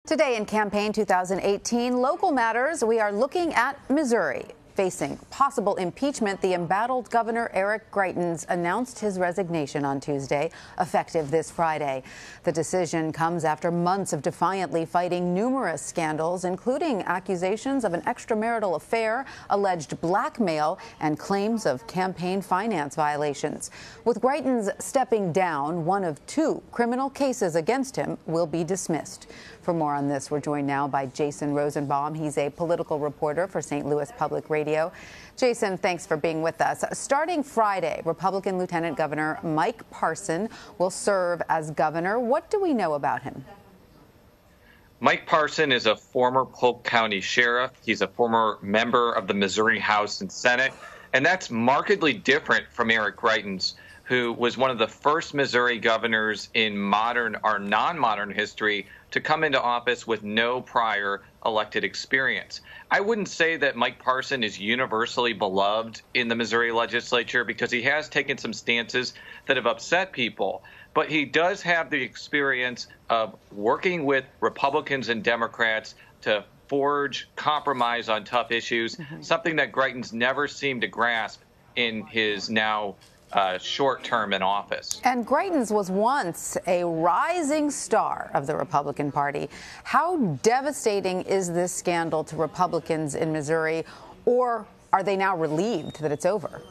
Today in campaign 2018, local matters, we are looking at Missouri. Facing possible impeachment, the embattled Governor Eric Greitens announced his resignation on Tuesday, effective this Friday. The decision comes after months of defiantly fighting numerous scandals, including accusations of an extramarital affair, alleged blackmail, and claims of campaign finance violations. With Greitens stepping down, one of two criminal cases against him will be dismissed. For more on this, we're joined now by Jason Rosenbaum. He's a political reporter for St. Louis Public Radio. Jason, thanks for being with us. Starting Friday, Republican Lieutenant Governor Mike Parson will serve as governor. What do we know about him? Mike Parson is a former Polk County sheriff. He's a former member of the Missouri House and Senate, and that's markedly different from Eric Greitens, who was one of the first Missouri governors in modern or non-modern history to come into office with no prior elected experience. I wouldn't say that Mike Parson is universally beloved in the Missouri legislature because he has taken some stances that have upset people, but he does have the experience of working with Republicans and Democrats to forge compromise on tough issues, something that Greitens never seemed to grasp in his now short term in office. And Greitens was once a rising star of the Republican Party. How devastating is this scandal to Republicans in Missouri, or are they now relieved that it's over?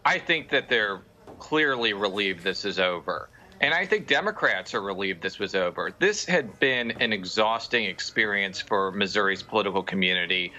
I think that they're clearly relieved this is over. And I think Democrats are relieved this was over. This had been an exhausting experience for Missouri's political community.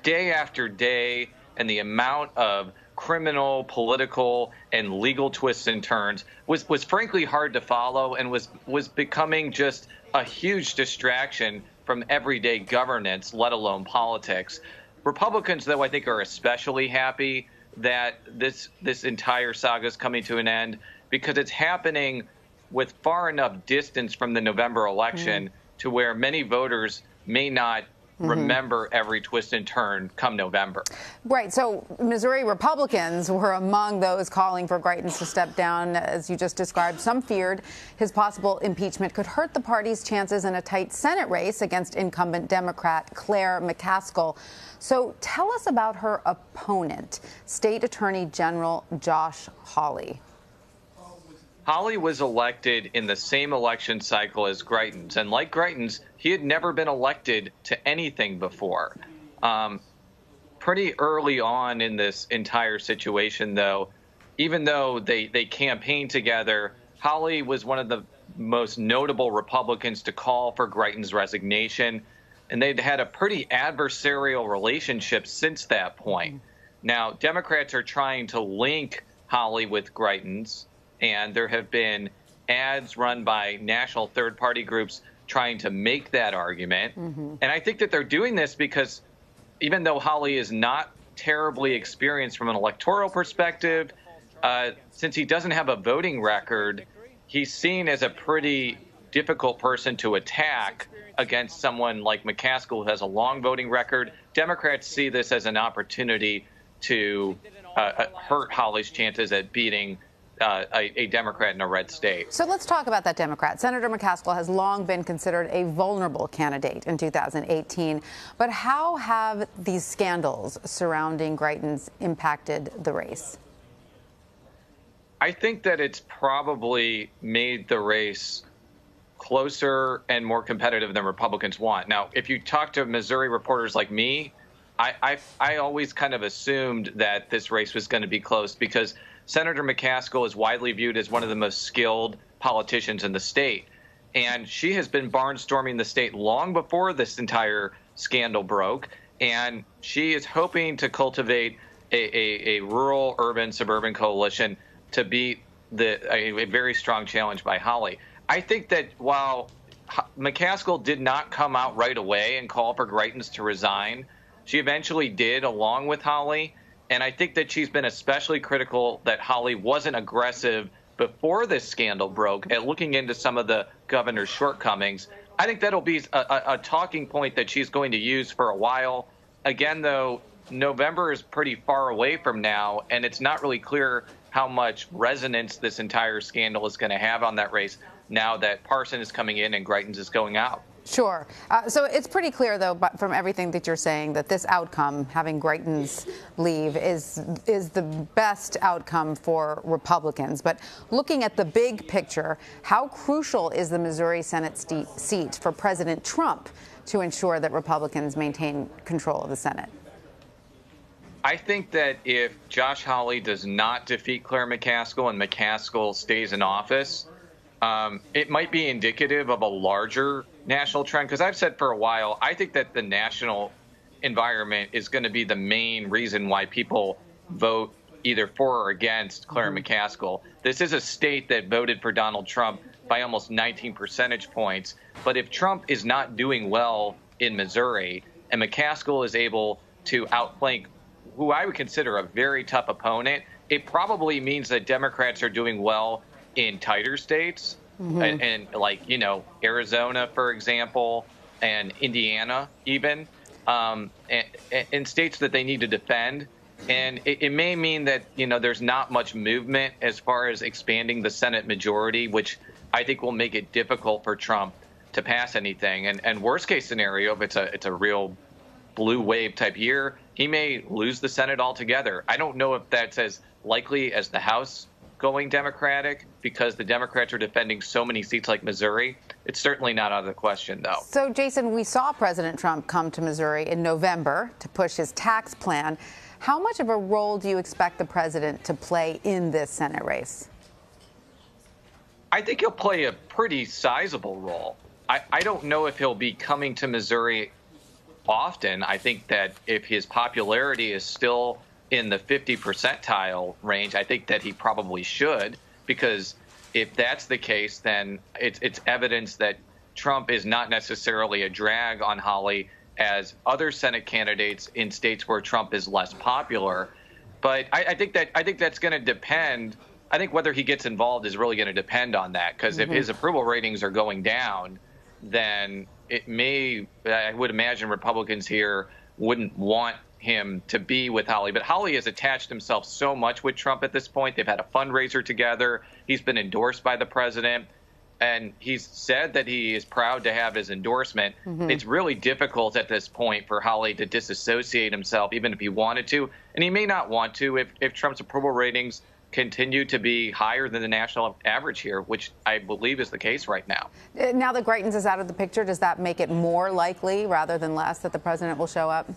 Day after day, and the amount of criminal, political, and legal twists and turns was frankly hard to follow and was becoming just a huge distraction from everyday governance, let alone politics. Republicans, though, I think are especially happy that this entire saga is coming to an end because it's happening with far enough distance from the November election to where many voters may not remember every twist and turn come November. Right. So Missouri Republicans were among those calling for Greitens to step down, as you just described. Some feared his possible impeachment could hurt the party's chances in a tight Senate race against incumbent Democrat Claire McCaskill. So tell us about her opponent, State Attorney General Josh Hawley. Hawley was elected in the same election cycle as Greitens, and like Greitens, he had never been elected to anything before. Pretty early on in this entire situation, though, even though they campaigned together, Hawley was one of the most notable Republicans to call for Greitens' resignation, and they'd had a pretty adversarial relationship since that point. Now, Democrats are trying to link Hawley with Greitens, and there have been ads run by national third-party groups trying to make that argument. And I think that they're doing this because even though Hawley is not terribly experienced from an electoral perspective, since he doesn't have a voting record, he's seen as a pretty difficult person to attack against someone like McCaskill, who has a long voting record. Democrats see this as an opportunity to hurt Hawley's chances at beating a Democrat in a red state. So let's talk about that Democrat. Senator McCaskill has long been considered a vulnerable candidate in 2018. But how have these scandals surrounding Greitens impacted the race? I think that it's probably made the race closer and more competitive than Republicans want. Now, if you talk to Missouri reporters like me, I always kind of assumed that this race was going to be close because Senator McCaskill is widely viewed as one of the most skilled politicians in the state. And she has been barnstorming the state long before this entire scandal broke. And she is hoping to cultivate a rural, urban, suburban coalition to beat a very strong challenge by Hawley. I think that while McCaskill did not come out right away and call for Greitens to resign, she eventually did, along with Hawley. And I think that she's been especially critical that Hawley wasn't aggressive before this scandal broke at looking into some of the governor's shortcomings. I think that'll be a talking point that she's going to use for a while. Again, though, November is pretty far away from now, and it's not really clear how much resonance this entire scandal is going to have on that race. now that Parson is coming in and Greitens is going out. Sure. So it's pretty clear, though, from everything that you're saying, that this outcome, having Greitens leave, is the best outcome for Republicans. But looking at the big picture, how crucial is the Missouri Senate seat for President Trump to ensure that Republicans maintain control of the Senate? I think that if Josh Hawley does not defeat Claire McCaskill and McCaskill stays in office, it might be indicative of a larger national trend, because I've said for a while, I think that the national environment is going to be the main reason why people vote either for or against Claire McCaskill. This is a state that voted for Donald Trump by almost 19 percentage points. But if Trump is not doing well in Missouri and McCaskill is able to outflank who I would consider a very tough opponent, it probably means that Democrats are doing well in tighter states. And like, Arizona, for example, and Indiana even, and states that they need to defend. And it may mean that, there's not much movement as far as expanding the Senate majority, which I think will make it difficult for Trump to pass anything. And worst case scenario, if it's a real blue wave type year, he may lose the Senate altogether. I don't know if that's as likely as the House going Democratic, because the Democrats are defending so many seats like Missouri. It's certainly not out of the question, though. So, Jason, we saw President Trump come to Missouri in November to push his tax plan. How much of a role do you expect the president to play in this Senate race? I think he'll play a pretty sizable role. I don't know if he'll be coming to Missouri often. I think that if his popularity is still in the 50 percentile range, I think that he probably should, because if that's the case, then it's evidence that Trump is not necessarily a drag on Hawley as other Senate candidates in states where Trump is less popular. But I think that's going to depend. I think whether he gets involved is really going to depend on that, because if his approval ratings are going down, then I would imagine Republicans here wouldn't want him to be with Hawley. But Hawley has attached himself so much with Trump at this point. They've had a fundraiser together. He's been endorsed by the president, and he's said that he is proud to have his endorsement. It's really difficult at this point for Hawley to disassociate himself, even if he wanted to. And he may not want to if Trump's approval ratings continue to be higher than the national average here, which I believe is the case right now. Now that Greitens is out of the picture, does that make it more likely rather than less that the president will show up?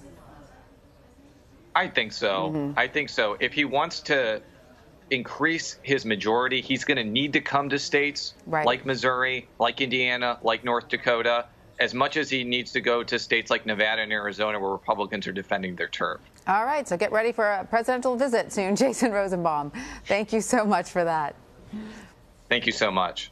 I think so. I think so. If he wants to increase his majority, he's going to need to come to states like Missouri, like Indiana, like North Dakota, as much as he needs to go to states like Nevada and Arizona, where Republicans are defending their turf. All right. So get ready for a presidential visit soon. Jason Rosenbaum, thank you so much for that. Thank you so much.